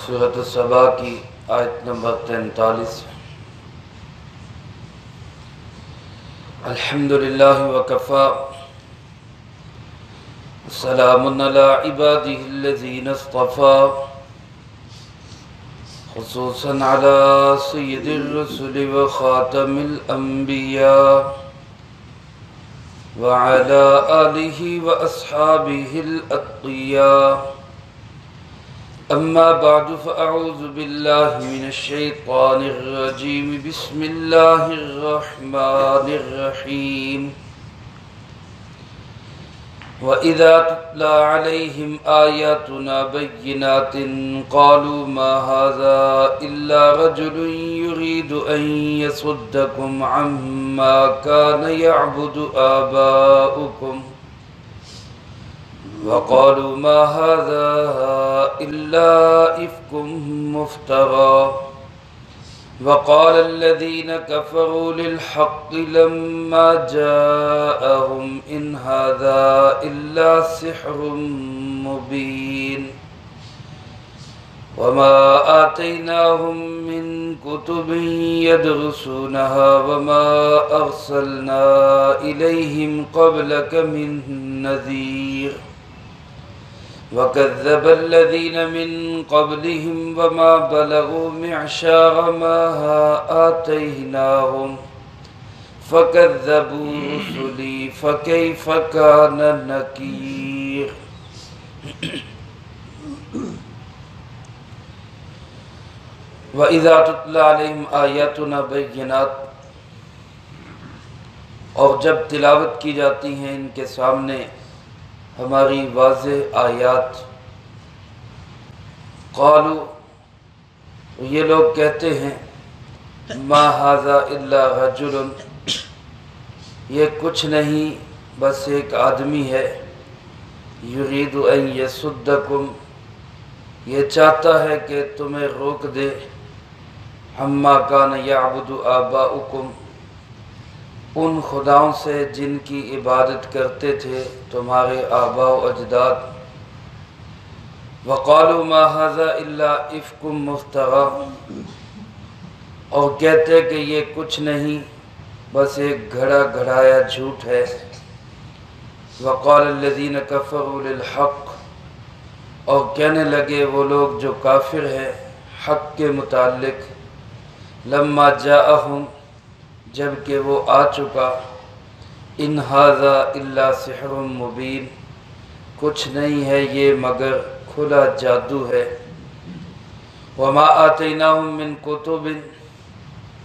سورۃ السبا کی آیت نمبر 43۔ الحمدللہ وکفی سلام علی عبادہ الذین اصطفی خصوصا علی سید الرسل وخاتم الانبیاء وعلى آلہ واصحابہ الاتقیاء اما بعد فاعوذ باللہ من الشیطان الرجیم بسم اللہ الرحمن الرحیم وَإِذَا تُتْلَى عَلَيْهِمْ آيَاتُنَا بَيِّنَاتٍ قَالُوا مَا هَذَا إِلَّا رَجُلٌ يُرِيدُ أَن يَصُدَّكُمْ عَمَّا كَانَ يَعْبُدُ آبَاؤُكُمْ وَقَالُوا مَا هَذَا إِلَّا إِفْكٌ مُفْتَرًى وقال الذين كفروا للحق لما جاءهم إن هذا إلا سحر مبين وما آتيناهم من كتب يدرسونها وما أرسلنا إليهم قبلك من نذير وكذب الذين من قبلهم وما بلغوا معشار ما آتيناهم فكذبوا رسلي فكيف كان نكير وَإِذَا تُتْلَى عَلَيْهِمْ آيَاتُنَا بَيِّنَاتٍ، اور جب تلاوت کی جاتی ہیں ان کے سامنے ہماری واضح آیات، قالوا، یہ لوگ کہتے ہیں ما ھذا الا رجل، یہ کچھ نہیں بس ایک آدمی ہے، یرید ان یصدکم، یہ چاہتا ہے کہ تمہیں روک دے، عما کان یعبد آباؤکم، ان خداؤں سے جن کی عبادت کرتے تھے تمہارے آباء و اجداد۔ وقالوا ما ھذا الا افک مفتری، اور کہتے کہ یہ کچھ نہیں بس ایک گھڑا گھڑایا جھوٹ ہے۔ وقال الذین کفروا للحق، اور کہنے لگے وہ لوگ جو کافر ہیں حق کے متعلق، لما جاءہم، جب کہ وہ آ چکا، ان ھذا الا سحر مبین، کچھ نہیں ہے یہ مگر کھلا جادو ہے۔ وما آتیناہم من کتب،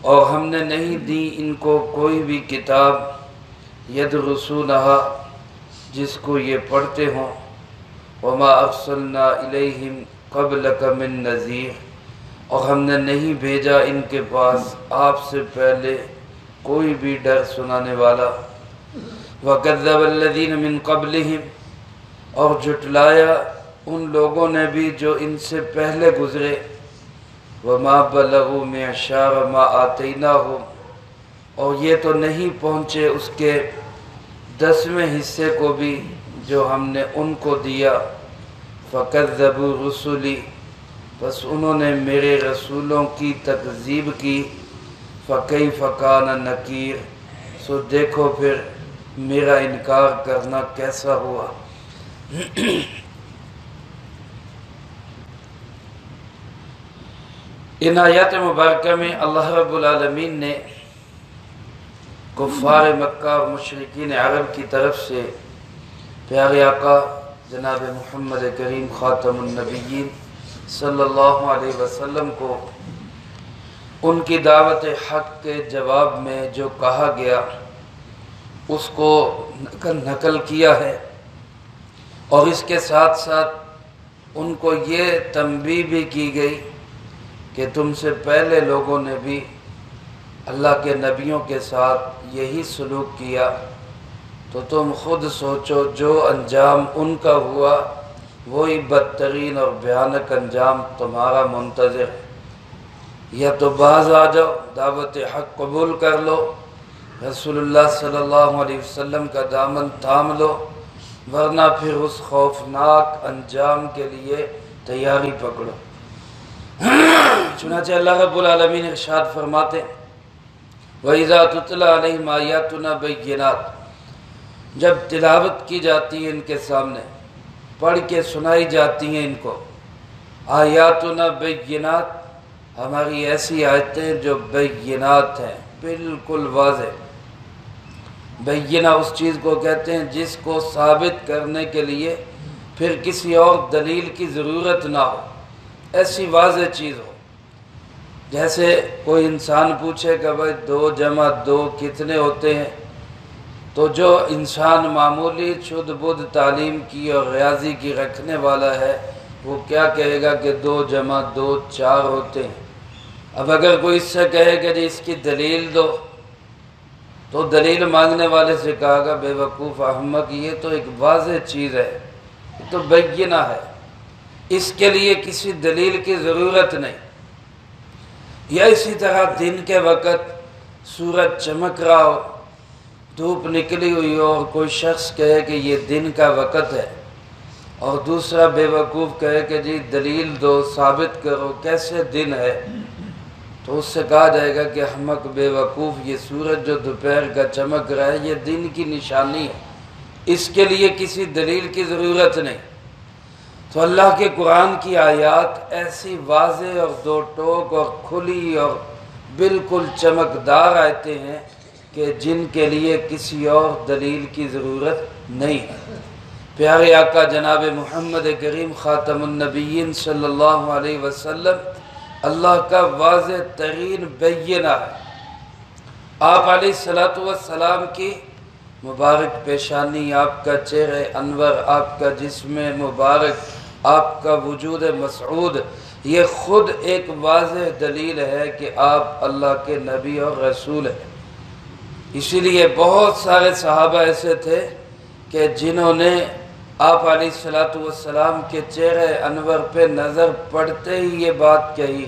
اور ہم نے نہیں دی ان کو کوئی بھی کتاب، یدرسونہا، جس کو یہ پڑھتے ہوں، وما ارسلنا الیہم قبلک من نذیر، اور ہم نے نہیں بھیجا ان کے پاس آپ سے پہلے کوئی بھی ڈر سنانے والا۔ وَكَذَّبَ الَّذِينَ مِن قَبْلِهِمْ، اور جھٹلایا ان لوگوں نے بھی جو ان سے پہلے گزرے۔ وَمَا بَلَغُوا مِعْشَارَ مَا آتَيْنَاهُمْ، اور یہ تو نہیں پہنچے اس کے 10ویں حصے کو بھی جو ہم نے ان کو دیا۔ فَكَذَّبُوا رُسُلِي، بس انہوں نے میرے رسولوں کی تکذیب کی۔ فَكَيْفَ كَانَ نَكِيرٌ، سو دیکھو پھر میرا انکار کرنا کیسا ہوا۔ ان آیات مبارکہ میں اللہ رب العالمین نے کفار مکہ اور مشرکین عرب کی طرف سے پیارے آقا جناب محمد کریم خاتم النبیین صلی اللہ علیہ وسلم کو ان کی دعوت حق کے جواب میں جو کہا گیا اس کو نقل کیا ہے، اور اس کے ساتھ ساتھ ان کو یہ تنبیہ بھی کی گئی کہ تم سے پہلے لوگوں نے بھی اللہ کے نبیوں کے ساتھ یہی سلوک کیا، تو تم خود سوچو جو انجام ان کا ہوا وہی بدترین اور بھیانک انجام تمہارا منتظر ہے۔ یا تو باز آ جاؤ، دعوت حق قبول کر لو، رسول اللہ صلی اللہ علیہ وسلم کا دامن تھام لو، ورنہ پھر اس خوفناک انجام کے لیے تیاری پکڑو۔ چنانچہ اللہ رب العالمین ارشاد فرماتے ہیں وَإِذَا تُتْلَى عَلَيْهِمْ آيَاتُنَا بَيِّنَاتٍ، جب تلاوت کی جاتی ہے ان کے سامنے، پڑھ کے سنائی جاتی ہیں ان کو آیاتنا بینات، ہماری ایسی آیتیں جو بینات ہیں، بالکل واضح۔ بینہ اس چیز کو کہتے ہیں جس کو ثابت کرنے کے لیے پھر کسی اور دلیل کی ضرورت نہ ہو، ایسی واضح چیز ہو۔ جیسے کوئی انسان پوچھے کہ بھائی 2 + 2 کتنے ہوتے ہیں، تو جو انسان معمولی شدھ بدھ تعلیم کی اور ریاضی کی رکھنے والا ہے وہ کیا کہے گا کہ 2 + 2 4 ہوتے ہیں۔ اب اگر کوئی اس سے کہے کہ جی اس کی دلیل دو، تو دلیل مانگنے والے سے کہا گا بے وقوف احمق، یہ تو ایک واضح چیز ہے، یہ تو بینہ ہے، اس کے لیے کسی دلیل کی ضرورت نہیں۔ یا اسی طرح دن کے وقت سورج چمک رہا ہو، دھوپ نکلی ہوئی ہو، اور کوئی شخص کہے کہ یہ دن کا وقت ہے، اور دوسرا بے وقوف کہے کہ جی دلیل دو، ثابت کرو کیسے دن ہے، تو اس سے کہا جائے گا کہ احمق بے وقوف، یہ سورج جو دوپہر کا چمک رہا ہے یہ دن کی نشانی ہے، اس کے لیے کسی دلیل کی ضرورت نہیں۔ تو اللہ کے قرآن کی آیات ایسی واضح اور 2 ٹوک اور کھلی اور بالکل چمکدار آیتیں ہیں کہ جن کے لیے کسی اور دلیل کی ضرورت نہیں ہے۔ پیارے آقا جناب محمد کریم خاتم النبیین صلی اللہ علیہ وسلم اللہ کا واضح ترین بینہ ہے۔ آپ علیہ السلام کی مبارک پیشانی، آپ کا چہرہ انور، آپ کا جسم مبارک، آپ کا وجود مسعود، یہ خود ایک واضح دلیل ہے کہ آپ اللہ کے نبی اور رسول ہیں۔ اسی لیے بہت سارے صحابہ ایسے تھے کہ جنہوں نے آپ علیہ السلام کے چہرہ انور پہ نظر پڑتے ہی یہ بات کہی،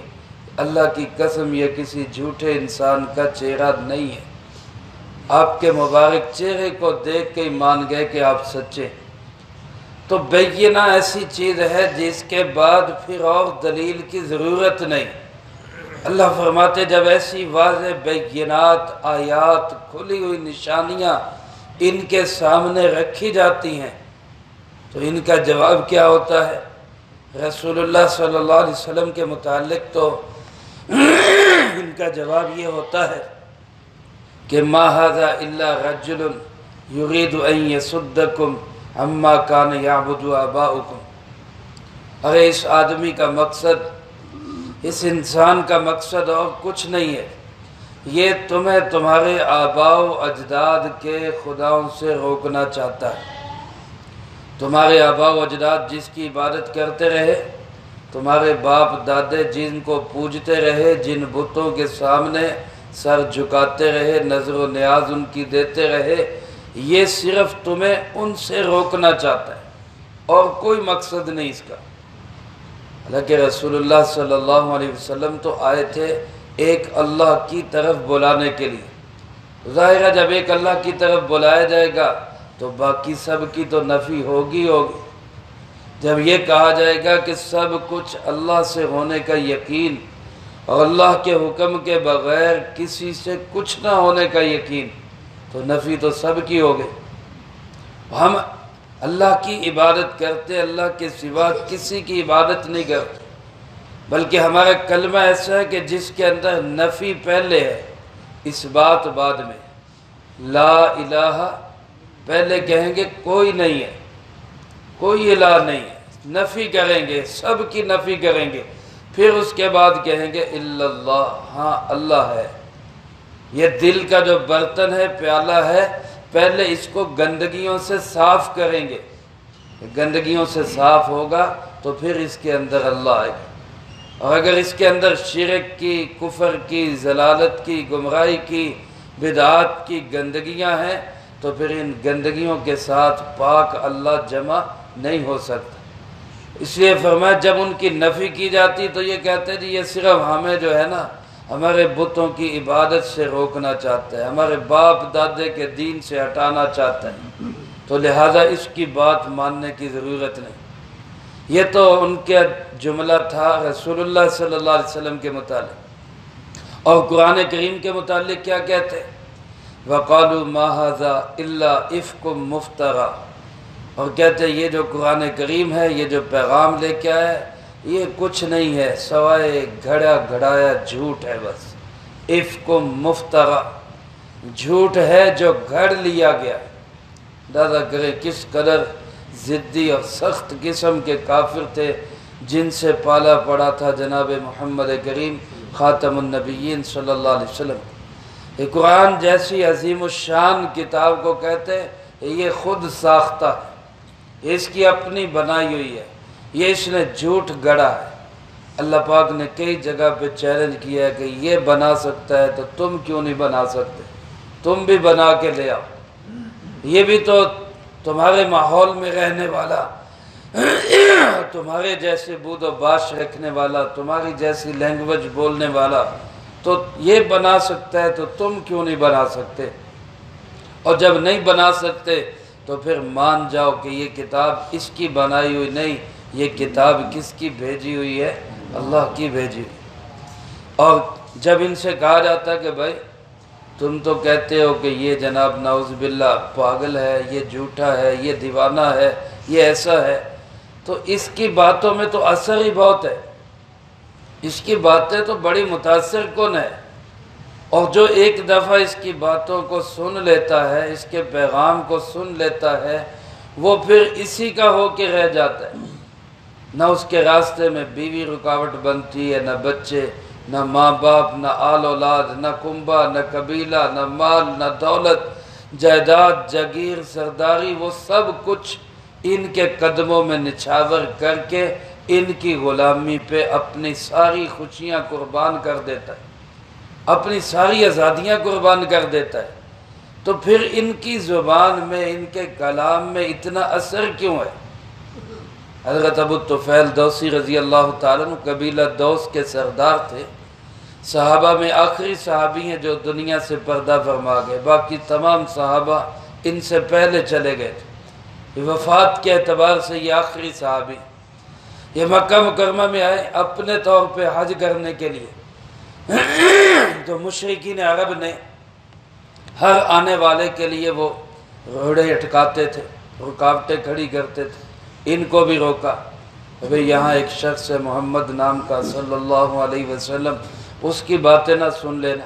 اللہ کی قسم یہ کسی جھوٹے انسان کا چہرہ نہیں ہے، آپ کے مبارک چہرے کو دیکھ کے ہی مان گئے کہ آپ سچے۔ تو بینہ ایسی چیز ہے جس کے بعد پھر اور دلیل کی ضرورت نہیں۔ اللہ فرماتے جب ایسی واضح بینات، آیات، کھلی ہوئی نشانیاں ان کے سامنے رکھی جاتی ہیں تو ان کا جواب کیا ہوتا ہے؟ رسول اللہ صلی اللہ علیہ وسلم کے متعلق تو ان کا جواب یہ ہوتا ہے کہ ما ھذا الا رجل یرید ان یصدکم عما کان یعبد آباؤکم، ارے اس آدمی کا مقصد، اس انسان کا مقصد اور کچھ نہیں ہے، یہ تمہیں تمہارے آباء و اجداد کے خداؤں سے روکنا چاہتا ہے۔ تمہارے آباء و اجداد جس کی عبادت کرتے رہے، تمہارے باپ دادے جن کو پوجتے رہے، جن بتوں کے سامنے سر جھکاتے رہے، نظر و نیاز ان کی دیتے رہے، یہ صرف تمہیں ان سے روکنا چاہتا ہے اور کوئی مقصد نہیں اس کا۔ حالانکہ رسول اللہ صلی اللہ علیہ وسلم تو آئے تھے ایک اللہ کی طرف بلانے کے لیے۔ ظاہر ہے جب ایک اللہ کی طرف بلایا جائے گا تو باقی سب کی تو نفی ہوگی۔ جب یہ کہا جائے گا کہ سب کچھ اللہ سے ہونے کا یقین اور اللہ کے حکم کے بغیر کسی سے کچھ نہ ہونے کا یقین، تو نفی تو سب کی ہو گئی۔ ہم اللہ کی عبادت کرتے، اللہ کے سوا کسی کی عبادت نہیں کرتے، بلکہ ہمارا کلمہ ایسا ہے کہ جس کے اندر نفی پہلے ہے، اس بات بعد میں۔ لا الہ پہلے کہیں گے کوئی نہیں ہے، کوئی الہ نہیں ہے، نفی کریں گے، سب کی نفی کریں گے، پھر اس کے بعد کہیں گے الا اللہ، ہاں اللہ ہے۔ یہ دل کا جو برتن ہے، پیالہ ہے، پہلے اس کو گندگیوں سے صاف کریں گے، گندگیوں سے صاف ہوگا تو پھر اس کے اندر اللہ آئے گا۔ اور اگر اس کے اندر شرک کی، کفر کی، ضلالت کی، گمراہی کی، بدعات کی گندگیاں ہیں تو پھر ان گندگیوں کے ساتھ پاک اللہ جمع نہیں ہو سکتا۔ اس لیے فرمایا جب ان کی نفی کی جاتی تو یہ کہتے ہیں جی یہ صرف ہمیں جو ہے نا ہمارے بتوں کی عبادت سے روکنا چاہتا ہے، ہمارے باپ دادے کے دین سے ہٹانا چاہتا ہے، تو لہٰذا اس کی بات ماننے کی ضرورت نہیں۔ یہ تو ان کا جملہ تھا رسول اللہ صلی اللہ علیہ وسلم کے متعلق، اور قرآن کریم کے متعلق کیا کہتے ہیں؟ وَقَالُوا مَا هَذَا إِلَّا إِفْكٌ مُفْتَرًى، اور کہتے ہیں یہ جو قرآن کریم ہے، یہ جو پیغام لے کے آیا ہے، یہ کچھ نہیں ہے سوائے گھڑا گھڑایا جھوٹ ہے بس۔ اِفْكٌ مُفْتَرًى، جھوٹ ہے جو گھڑ لیا گیا۔ اندازہ کریں کس قدر ضدی اور سخت قسم کے کافر تھے جن سے پالا پڑا تھا جناب محمد کریم خاتم النبیین صلی اللہ علیہ وسلم۔ یہ قرآن جیسی عظیم الشان کتاب کو کہتے ہیں یہ خود ساختہ ہے، اس کی اپنی بنائی ہوئی ہے، یہ اس نے جھوٹ گڑا ہے۔ اللہ پاک نے کئی جگہ پہ چیلنج کیا ہے کہ یہ بنا سکتا ہے تو تم کیوں نہیں بنا سکتے؟ تم بھی بنا کے لے آؤ، یہ بھی تو تمہارے ماحول میں رہنے والا، تمہارے جیسے بود و باش رکھنے والا، تمہاری جیسی لینگویج بولنے والا، تو یہ بنا سکتا ہے تو تم کیوں نہیں بنا سکتے؟ اور جب نہیں بنا سکتے تو پھر مان جاؤ کہ یہ کتاب اس کی بنائی ہوئی نہیں، یہ کتاب کس کی بھیجی ہوئی ہے؟ اللہ کی بھیجی ہوئی۔ اور جب ان سے کہا جاتا ہے کہ بھائی تم تو کہتے ہو کہ یہ جناب نعوذ باللہ پاگل ہے، یہ جھوٹا ہے، یہ دیوانہ ہے، یہ ایسا ہے، تو اس کی باتوں میں تو اثر ہی بہت ہے، اس کی باتیں تو بڑی متاثر کن ہے، اور جو ایک دفعہ اس کی باتوں کو سن لیتا ہے، اس کے پیغام کو سن لیتا ہے، وہ پھر اسی کا ہو کے رہ جاتا ہے۔ نہ اس کے راستے میں بیوی رکاوٹ بنتی ہے، نہ بچے، نہ ماں باپ، نہ آل اولاد، نہ کنبہ، نہ قبیلہ، نہ مال، نہ دولت، جائیداد، جاگیر، سرداری، وہ سب کچھ ان کے قدموں میں نچھاور کر کے ان کی غلامی پہ اپنی ساری خوشیاں قربان کر دیتا ہے، اپنی ساری آزادیاں قربان کر دیتا ہے۔ تو پھر ان کی زبان میں، ان کے کلام میں اتنا اثر کیوں ہے؟ حضرت ابو طفیل دوسی رضی اللہ تعالیٰ عنہ قبیلہ دوس کے سردار تھے، صحابہ میں آخری صحابی ہیں جو دنیا سے پردہ فرما گئے، باقی تمام صحابہ ان سے پہلے چلے گئے تھے۔ وفات کے اعتبار سے یہ آخری صحابی، یہ مکہ مکرمہ میں آئے اپنے طور پہ حج کرنے کے لیے، تو مشرکین عرب نے ہر آنے والے کے لیے وہ روڑے اٹکاتے تھے، رکاوٹیں کھڑی کرتے تھے، ان کو بھی روکا، ابھی یہاں ایک شخص ہے محمد نام کا صلی اللہ علیہ وسلم، اس کی باتیں نہ سن لینا،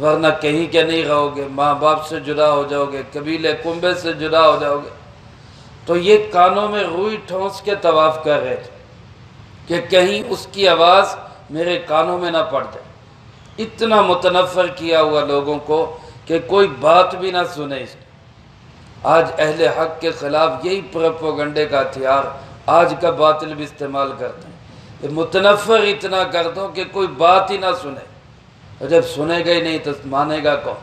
ورنہ کہیں کے نہیں رہو گے، ماں باپ سے جدا ہو جاؤ گے، قبیلے کنبے سے جدا ہو جاؤ گے۔ تو یہ کانوں میں روئی ٹھونس کے طواف کر رہے تھے کہ کہیں اس کی آواز میرے کانوں میں نہ پڑ جائے۔ اتنا متنفر کیا ہوا لوگوں کو کہ کوئی بات بھی نہ سنے اس کی۔ آج اہل حق کے خلاف یہی پروپیگنڈے کا ہتھیار آج کا باطل بھی استعمال کرتے ہیں کہ متنفر اتنا کر دو کہ کوئی بات ہی نہ سنے، اور جب سنے گا ہی نہیں تو مانے گا کون؟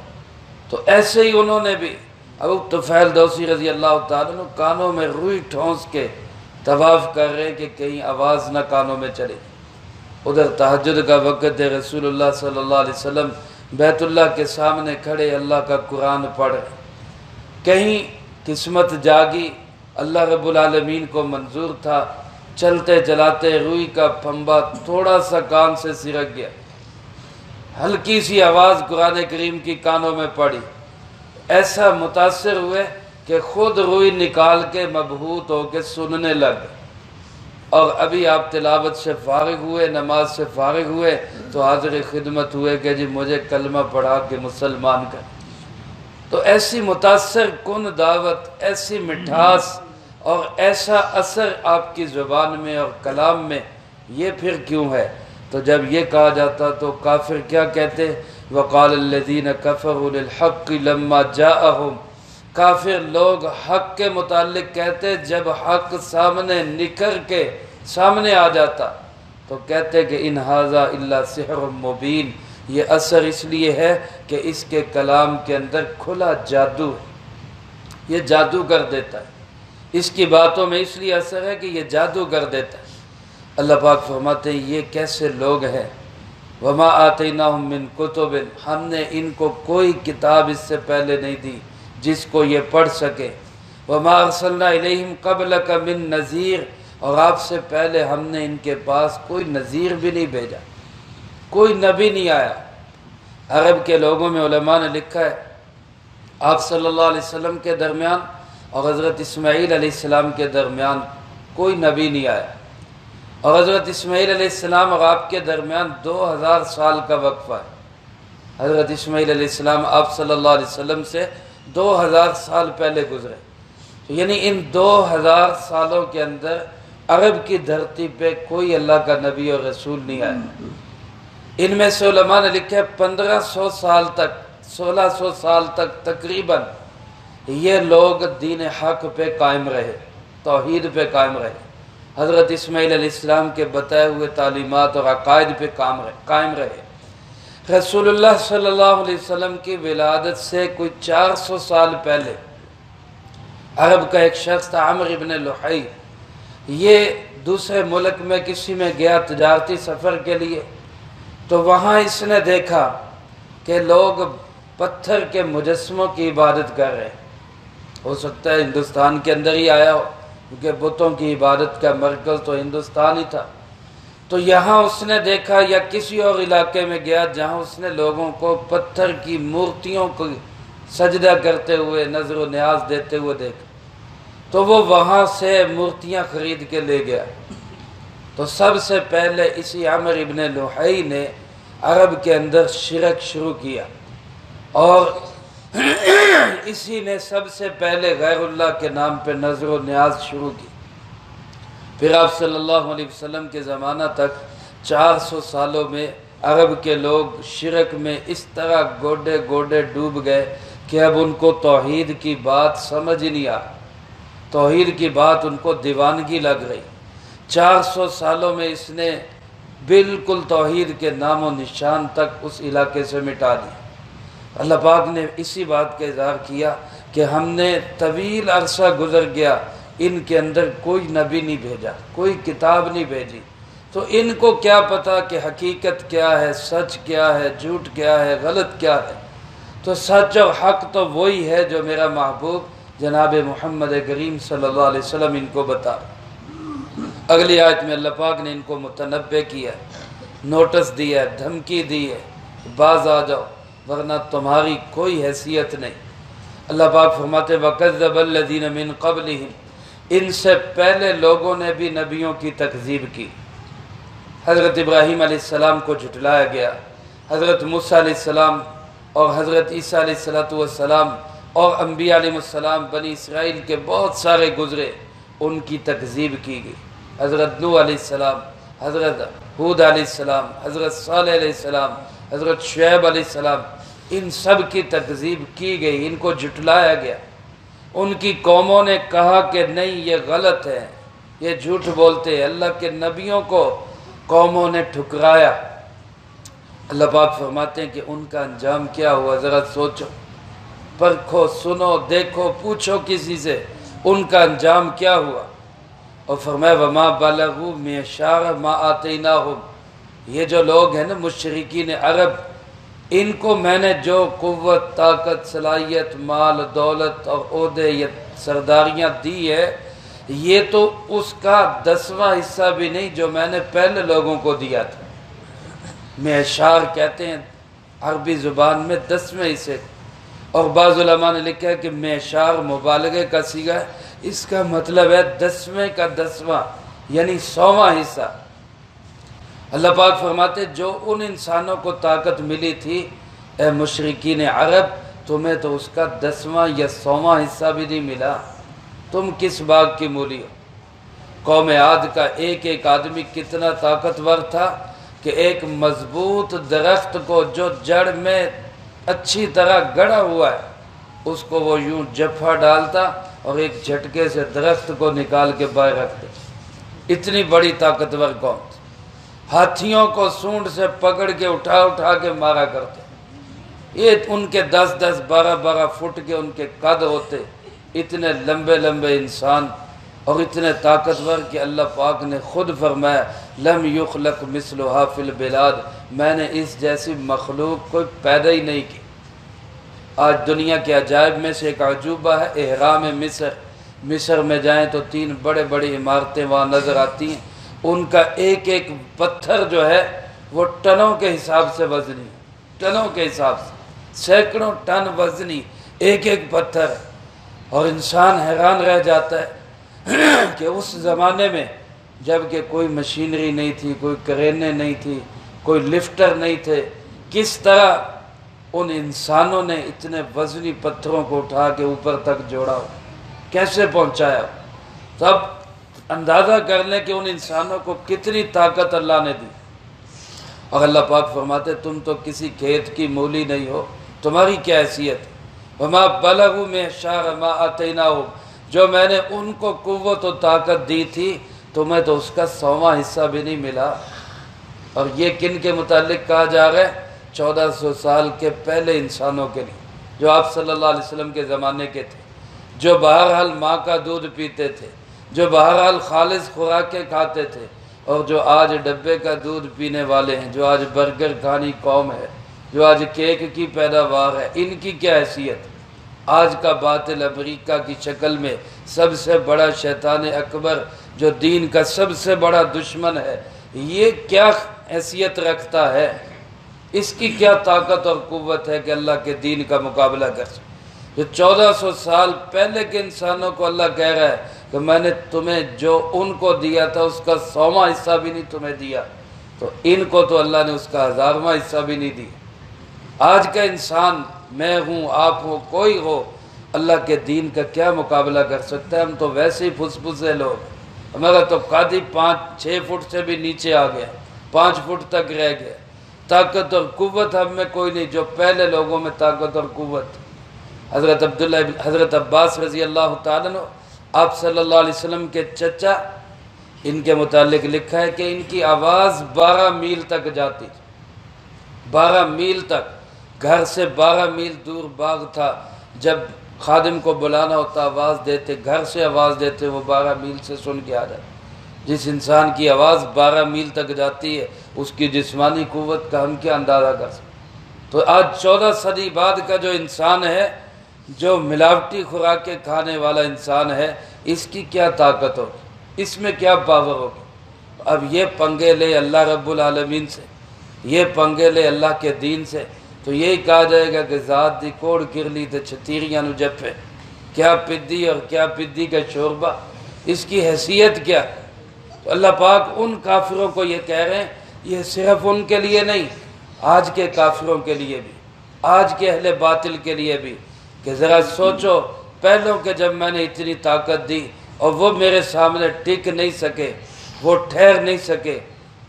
تو ایسے ہی انہوں نے بھی ابو طفیل دوسی رضی اللہ تعالیٰ عنہ کانوں میں روئی ٹھونس کے طواف کر رہے کہ کہیں آواز نہ کانوں میں چلے۔ ادھر تہجد کا وقت ہے، رسول اللہ صلی اللہ علیہ وسلم بیت اللہ کے سامنے کھڑے اللہ کا قرآن پڑھ رہے، کہیں قسمت جاگی، اللہ رب العالمین کو منظور تھا، چلتے چلاتے روئی کا پھنبا تھوڑا سا کان سے سرک گیا، ہلکی سی آواز قرآن کریم کی کانوں میں پڑی، ایسا متاثر ہوئے کہ خود روئی نکال کے مبہوت ہو کے سننے لگ گئے۔ اور ابھی آپ تلاوت سے فارغ ہوئے، نماز سے فارغ ہوئے تو حاضر خدمت ہوئے کہ جی مجھے کلمہ پڑھا کے مسلمان کر۔ تو ایسی متاثر کن دعوت، ایسی مٹھاس اور ایسا اثر آپ کی زبان میں اور کلام میں، یہ پھر کیوں ہے؟ تو جب یہ کہا جاتا تو کافر کیا کہتے؟ وَقَالَ الَّذِينَ كَفَرُوا لِلْحَقِّ لَمَّا جَاءَهُمْ، کافر لوگ حق کے متعلق کہتے جب حق سامنے نکھر کے سامنے آ جاتا تو کہتے کہ ان ھذا الا سحر مبین، یہ اثر اس لیے ہے کہ اس کے کلام کے اندر کھلا جادو ہے، یہ جادو کر دیتا ہے، اس کی باتوں میں اس لیے اثر ہے کہ یہ جادو کر دیتا ہے۔ اللہ پاک فرماتے ہیں یہ کیسے لوگ ہیں؟ وما آتیناہم من کتب، ہم نے ان کو کوئی کتاب اس سے پہلے نہیں دی جس کو یہ پڑھ سکے۔ وما ارسلنا الیہم قبلک من نذیر، اور آپ سے پہلے ہم نے ان کے پاس کوئی نذیر بھی نہیں بھیجا، کوئی نبی نہیں آیا۔ عرب کے لوگوں میں علماء نے لکھا ہے آپ صلی اللہ علیہ وسلم کے درمیان اور حضرت اسماعیل علیہ السلام کے درمیان کوئی نبی نہیں آیا، اور حضرت اسماعیل علیہ السلام اور آپ کے درمیان 2000 سال کا وقفہ ہے۔ حضرت اسماعیل علیہ السلام آپ صلی اللہ علیہ وسلم سے 2000 سال پہلے گزرے، یعنی ان 2000 سالوں کے اندر عرب کی دھرتی پہ کوئی اللہ کا نبی اور رسول نہیں آیا۔ ان میں سے علماء نے لکھا ہے 1500 سال تک، 1600 سال تک تقریباً یہ لوگ دین حق پہ قائم رہے، توحید پہ قائم رہے، حضرت اسماعیل علیہ السلام کے بتائے ہوئے تعلیمات اور عقائد پہ قائم رہے۔ رسول اللہ صلی اللہ علیہ وسلم کی ولادت سے کوئی 400 سال پہلے عرب کا ایک شخص تھا عمرو بن لحی، یہ دوسرے ملک میں کسی میں گیا تجارتی سفر کے لیے، تو وہاں اس نے دیکھا کہ لوگ پتھر کے مجسموں کی عبادت کر رہے ہیں۔ ہو سکتا ہے ہندوستان کے اندر ہی آیا ہو، کیونکہ بتوں کی عبادت کا مرکز تو ہندوستان ہی تھا۔ تو یہاں اس نے دیکھا، یا کسی اور علاقے میں گیا جہاں اس نے لوگوں کو پتھر کی مورتیوں کو سجدہ کرتے ہوئے، نظر و نیاز دیتے ہوئے دیکھا، تو وہ وہاں سے مورتیاں خرید کے لے گیا۔ تو سب سے پہلے اسی عمرو ابن لحی نے عرب کے اندر شرک شروع کیا، اور اسی نے سب سے پہلے غیر اللہ کے نام پہ نظر و نیاز شروع کی۔ پھر آپ صلی اللہ علیہ وسلم کے زمانہ تک 400 سالوں میں عرب کے لوگ شرک میں اس طرح گوڈے گوڈے ڈوب گئے کہ اب ان کو توحید کی بات سمجھ ہی نہیں آ، توحید کی بات ان کو دیوانگی لگ رہی۔ 400 سالوں میں اس نے بالکل توحید کے نام و نشان تک اس علاقے سے مٹا دیا۔ اللہ پاک نے اسی بات کا اظہار کیا کہ ہم نے طویل عرصہ گزر گیا، ان کے اندر کوئی نبی نہیں بھیجا، کوئی کتاب نہیں بھیجی، تو ان کو کیا پتا کہ حقیقت کیا ہے، سچ کیا ہے، جھوٹ کیا ہے، غلط کیا ہے۔ تو سچ اور حق تو وہی ہے جو میرا محبوب جناب محمد کریم صلی اللہ علیہ وسلم ان کو بتا۔ اگلی آیت میں اللہ پاک نے ان کو متنبہ کیا، نوٹس دیا ہے، دھمکی دی ہے، باز آ جاؤ ورنہ تمہاری کوئی حیثیت نہیں۔ اللہ پاک فرماتے وَكَذَّبَ الَّذِينَ مِن قَبْلِهِمْ، ان سے پہلے لوگوں نے بھی نبیوں کی تکذیب کی۔ حضرت ابراہیم علیہ السلام کو جھٹلایا گیا، حضرت موسیٰ علیہ السلام اور حضرت عیسیٰ علیہ السلام اور انبیاء علیہ السلام بنی اسرائیل کے بہت سارے گزرے، ان کی تکذیب کی گئی۔ حضرت نوح علیہ السلام، حضرت ہود علیہ السلام، حضرت صالح علیہ السلام، حضرت شعیب علیہ السلام، ان سب کی تکذیب کی گئی، ان کو جھٹلایا گیا۔ ان کی قوموں نے کہا کہ نہیں یہ غلط ہے، یہ جھوٹ بولتے ہیں۔ اللہ کے نبیوں کو قوموں نے ٹھکرایا۔ اللہ پاک فرماتے ہیں کہ ان کا انجام کیا ہوا، ذرا سوچو، پرکھو، سنو، دیکھو، پوچھو کسی سے، ان کا انجام کیا ہوا۔ اور فرمایا وَمَا بَلَغُوا مِعْشَارَ مَا آتَيْنَاهُمْ، یہ جو لوگ ہیں نا مشرکین عرب، ان کو میں نے جو قوت، طاقت، صلاحیت، مال، دولت اور عہدے یا سرداریاں دی ہے، یہ تو اس کا 10واں حصہ بھی نہیں جو میں نے پہلے لوگوں کو دیا تھا۔ معشار کہتے ہیں عربی زبان میں 10ویں حصے، اور بعض علماء نے لکھا ہے کہ معشار مبالغے کا صیغہ ہے، اس کا مطلب ہے 10ویں کا 10واں یعنی 100واں حصہ۔ اللہ پاک فرماتے جو ان انسانوں کو طاقت ملی تھی، اے مشرکین عرب، تمہیں تو اس کا 10واں یا 100واں حصہ بھی نہیں ملا، تم کس باغ کی مولی ہو۔ قوم عاد کا ایک ایک آدمی کتنا طاقتور تھا کہ ایک مضبوط درخت کو جو جڑ میں اچھی طرح گڑا ہوا ہے، اس کو وہ یوں جھپا ڈالتا اور ایک جھٹکے سے درخت کو نکال کے باہر رکھ دے۔ اتنی بڑی طاقتور قوم تھی، ہاتھیوں کو سونڈ سے پکڑ کے اٹھا اٹھا کے مارا کرتے، یہ ان کے 10-10 12-12 فٹ کے ان کے قد ہوتے، اتنے لمبے لمبے انسان اور اتنے طاقتور کہ اللہ پاک نے خود فرمایا لم یخلق مثلھا فی البلاد، میں نے اس جیسی مخلوق کوئی پیدا ہی نہیں کی۔ آج دنیا کے عجائب میں سے ایک عجوبہ ہے اہرام مصر، مصر میں جائیں تو 3 بڑے بڑی عمارتیں وہاں نظر آتی ہیں، ان کا ایک ایک پتھر جو ہے وہ ٹنوں کے حساب سے وزنی، ٹنوں کے حساب سے، سینکڑوں ٹن وزنی ایک ایک پتھر، اور انسان حیران رہ جاتا ہے کہ اس زمانے میں جب کہ کوئی مشینری نہیں تھی، کوئی کرینیں نہیں تھی، کوئی لفٹر نہیں تھے، کس طرح ان انسانوں نے اتنے وزنی پتھروں کو اٹھا کے اوپر تک جوڑا، کیسے پہنچایا؟ تب اندازہ کر لیں کہ ان انسانوں کو کتنی طاقت اللہ نے دی۔ اور اللہ پاک فرماتے تم تو کسی کھیت کی مولی نہیں ہو، تمہاری کیا حیثیت؟ وما بلغوا معشار ما آتیناہم، جو میں نے ان کو قوت و طاقت دی تھی تمہیں تو اس کا 100واں حصہ بھی نہیں ملا۔ اور یہ کن کے متعلق کہا جا رہا ہے؟ 1400 سال کے پہلے انسانوں کے لیے، جو آپ صلی اللہ علیہ وسلم کے زمانے کے تھے، جو بہرحال ماں کا دودھ پیتے تھے، جو بہرحال خالص خوراکیں کھاتے تھے، اور جو آج ڈبے کا دودھ پینے والے ہیں، جو آج برگر کھانی قوم ہے، جو آج کیک کی پیداوار ہے، ان کی کیا حیثیت؟ آج کا باطل امریکہ کی شکل میں سب سے بڑا شیطان اکبر، جو دین کا سب سے بڑا دشمن ہے، یہ کیا حیثیت رکھتا ہے؟ اس کی کیا طاقت اور قوت ہے کہ اللہ کے دین کا مقابلہ کر سکے؟ جو 1400 سال پہلے کے انسانوں کو اللہ کہہ رہا ہے کہ میں نے تمہیں جو ان کو دیا تھا اس کا 100واں حصہ بھی نہیں تمہیں دیا، تو ان کو تو اللہ نے اس کا 1000واں حصہ بھی نہیں دیا۔ آج کا انسان، میں ہوں، آپ ہوں، کوئی ہو، اللہ کے دین کا کیا مقابلہ کر سکتا ہے؟ ہم تو ویسے ہی پھس پھسے لوگ، ہمارا تو قاضی 5-6 فٹ سے بھی نیچے آ گیا، 5 فٹ تک رہ گیا۔ طاقت اور قوت ہم میں کوئی نہیں جو پہلے لوگوں میں طاقت اور قوت۔ حضرت عباس رضی اللہ تعالیٰ عنہ، آپ صلی اللہ علیہ وسلم کے چچا، ان کے متعلق لکھا ہے کہ ان کی آواز 12 میل تک جاتی، 12 میل تک، گھر سے 12 میل دور باغ تھا، جب خادم کو بلانا ہوتا آواز دیتے، گھر سے آواز دیتے، وہ 12 میل سے سن کے آ جاتے۔ جس انسان کی آواز 12 میل تک جاتی ہے، اس کی جسمانی قوت کا ہم کیا اندازہ کر سکتے؟ تو آج 14 صدی بعد کا جو انسان ہے، جو ملاوٹی خوراکیں کھانے والا انسان ہے، اس کی کیا طاقت ہوگی؟ اس میں کیا پاور ہوگی؟ اب یہ پنگے لے اللہ رب العالمین سے، یہ پنگے لے اللہ کے دین سے، تو یہی کہا جائے گا کہ ذات دی کوڑ کرلی تے چھتیریاں نو جپے، کیا پدی اور کیا پدی کا شوربہ، اس کی حیثیت کیا؟ تو اللہ پاک ان کافروں کو یہ کہہ رہے ہیں، یہ صرف ان کے لیے نہیں، آج کے کافروں کے لیے بھی، آج کے اہل باطل کے لیے بھی، کہ ذرا سوچو، پہلوں کے جب میں نے اتنی طاقت دی اور وہ میرے سامنے ٹک نہیں سکے، وہ ٹھہر نہیں سکے،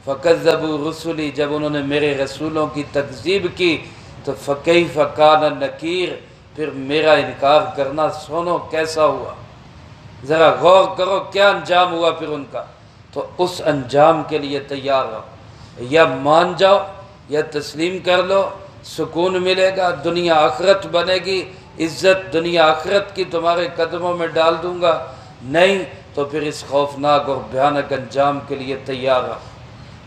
فَكَذَّبُوا رُسُلِي، جب انہوں نے میرے رسولوں کی تکذیب کی تو فَكَيْفَ كَانَ نَكِيرٌ، پھر میرا انکار کرنا سنو کیسا ہوا، ذرا غور کرو کیا انجام ہوا پھر ان کا۔ تو اس انجام کے لیے تیار رہو، یا مان جاؤ یا تسلیم کر لو، سکون ملے گا، دنیا آخرت بنے گی، عزت دنیا آخرت کی تمہارے قدموں میں ڈال دوں گا، نہیں تو پھر اس خوفناک اور بھیانک انجام کے لیے تیار رہو۔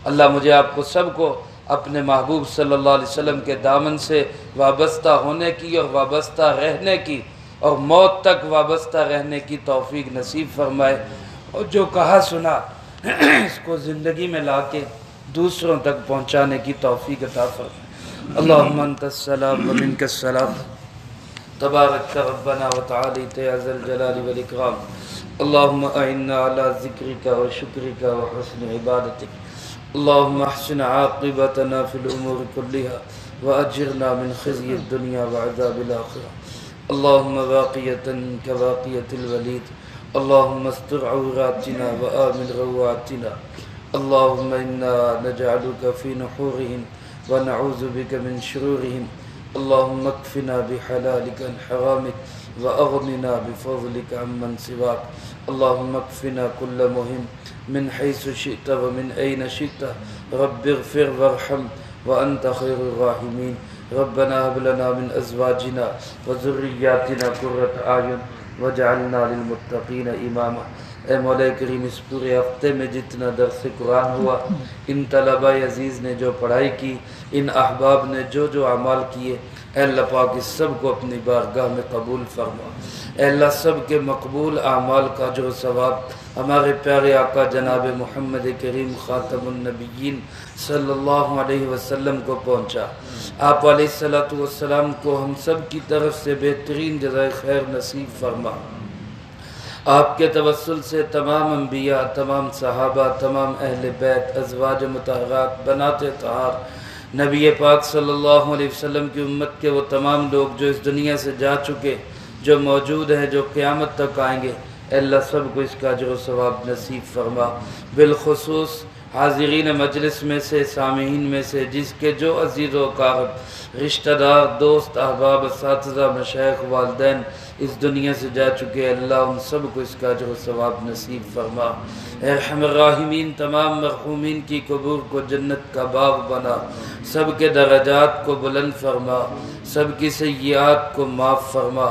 اللہ مجھے آپ کو سب کو اپنے محبوب صلی اللہ علیہ وسلم کے دامن سے وابستہ ہونے کی اور وابستہ رہنے کی اور موت تک وابستہ رہنے کی توفیق نصیب فرمائے، اور جو کہا سنا اس کو زندگی میں لا کے دوسروں تک پہنچانے کی توفیق عطا فرمائے۔ اللہم انت السلام و منک السلام، تبارک ربنا و تعالیت یا ذا الجلال والاکرام، اللہم اعنا علی ذکرک و شکرک و حسن عبادتک، اللہم احسن عاقبتنا فی الامور کلها واجرنا من خزی الدنیا وعذاب الاخرہ، اللہم باقیتا کباقیت الولید، اللہم استر عوراتنا وآمن رواتنا، اللہم انا نجعلک فی نحورہم ونعوذ بک من شرورہم، اللہم اکفنا بحلالک عن حرامک واغننا بفضلک عمن سواک، اللہم اکفنا کل مہم من حیث شئت ومن این شئت، رب اغفر وارحم وانت خیر الراحمین، ربنا هب لنا من ازواجنا وذریاتنا قرۃ اعین وجعلنا للمتقین اماما۔ اے مولا کریم، اس پورے ہفتے میں جتنا درس قرآن ہوا، ان طلبہ عزیز نے جو پڑھائی کی، ان احباب نے جو اعمال کیے، اے اللہ پاک اس سب کو اپنی بارگاہ میں قبول فرما۔ اے اللہ سب کے مقبول اعمال کا اجر و ثواب ہمارے پیارے آقا جناب محمد کریم خاتم النبیین صلی اللہ علیہ وسلم کو پہنچا۔ آپ علیہ السلام کو ہم سب کی طرف سے بہترین جزائے خیر نصیب فرما۔ آپ کے توسل سے تمام انبیاء، تمام صحابہ، تمام اہل بیت، ازواج مطہرات، بنات طہار، نبی پاک صلی اللہ علیہ وسلم کی امت کے وہ تمام لوگ جو اس دنیا سے جا چکے، جو موجود ہیں، جو قیامت تک آئیں گے، اے اللہ سب کو اس کا اجر و ثواب نصیب فرما۔ بالخصوص حاضرین مجلس میں سے، سامعین میں سے جس کے جو عزیز و اقارب، رشتہ دار، دوست، احباب، اساتذہ، مشائخ، والدین اس دنیا سے جا چکے، اللہ ان سب کو اس کا اجر و ثواب نصیب فرما۔ اے ارحم الراحمین تمام مرحومین کی قبور کو جنت کا باغ بنا، سب کے درجات کو بلند فرما، سب کی سیئات کو معاف فرما،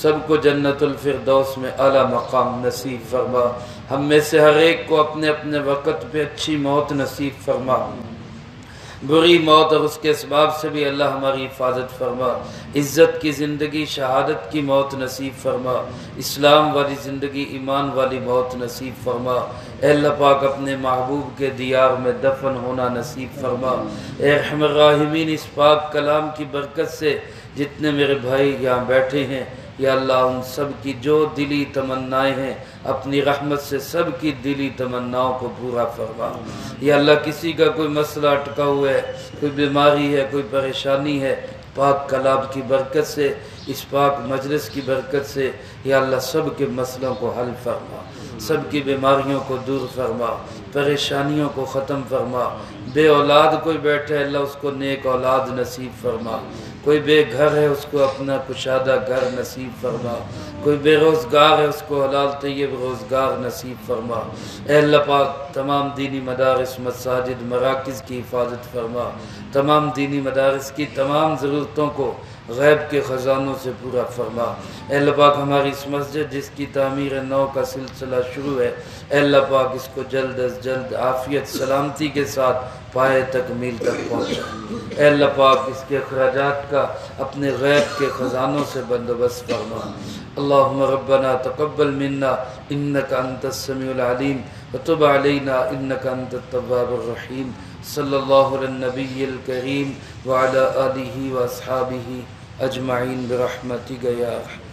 سب کو جنت الفردوس میں اعلیٰ مقام نصیب فرما۔ ہم میں سے ہر ایک کو اپنے اپنے وقت پہ اچھی موت نصیب فرما، بری موت اور اس کے اسباب سے بھی اللہ ہماری حفاظت فرما۔ عزت کی زندگی، شہادت کی موت نصیب فرما، اسلام والی زندگی، ایمان والی موت نصیب فرما۔ اے اللہ پاک اپنے محبوب کے دیار میں دفن ہونا نصیب فرما۔ اے ارحم الراحمین اس پاک کلام کی برکت سے جتنے میرے بھائی یہاں بیٹھے ہیں، یا اللہ ان سب کی جو دلی تمنائیں ہیں اپنی رحمت سے سب کی دلی تمناؤں کو پورا فرما۔ یا اللہ کسی کا کوئی مسئلہ اٹکا ہوا ہے، کوئی بیماری ہے، کوئی پریشانی ہے، پاک کلام کی برکت سے، اس پاک مجلس کی برکت سے یا اللہ سب کے مسئلوں کو حل فرما، سب کی بیماریوں کو دور فرما، پریشانیوں کو ختم فرما۔ بے اولاد کوئی بیٹھے اللہ اس کو نیک اولاد نصیب فرما، کوئی بے گھر ہے اس کو اپنا کشادہ گھر نصیب فرما، کوئی بے روزگار ہے اس کو حلال طیب روزگار نصیب فرما۔ اے اللہ پاک تمام دینی مدارس، مساجد، مراکز کی حفاظت فرما، تمام دینی مدارس کی تمام ضرورتوں کو غیب کے خزانوں سے پورا فرما۔ اے اللہ پاک ہماری اس مسجد جس کی تعمیر نو کا سلسلہ شروع ہے، اے اللہ پاک اس کو جلد از جلد عافیت سلامتی کے ساتھ پائے تکمیل تک پہنچا۔ اے اللہ پاک اس کے اخراجات کا اپنے غیب کے خزانوں سے بندوبست فرما۔ اللہم ربنا تقبل منا انک انت السمیع العلیم وتب علینا انک انت التواب الرحیم۔ صلی اللہ علی النبی الکریم وعلی آلہ واصحابہ اجمعین برحمتک یا ارحم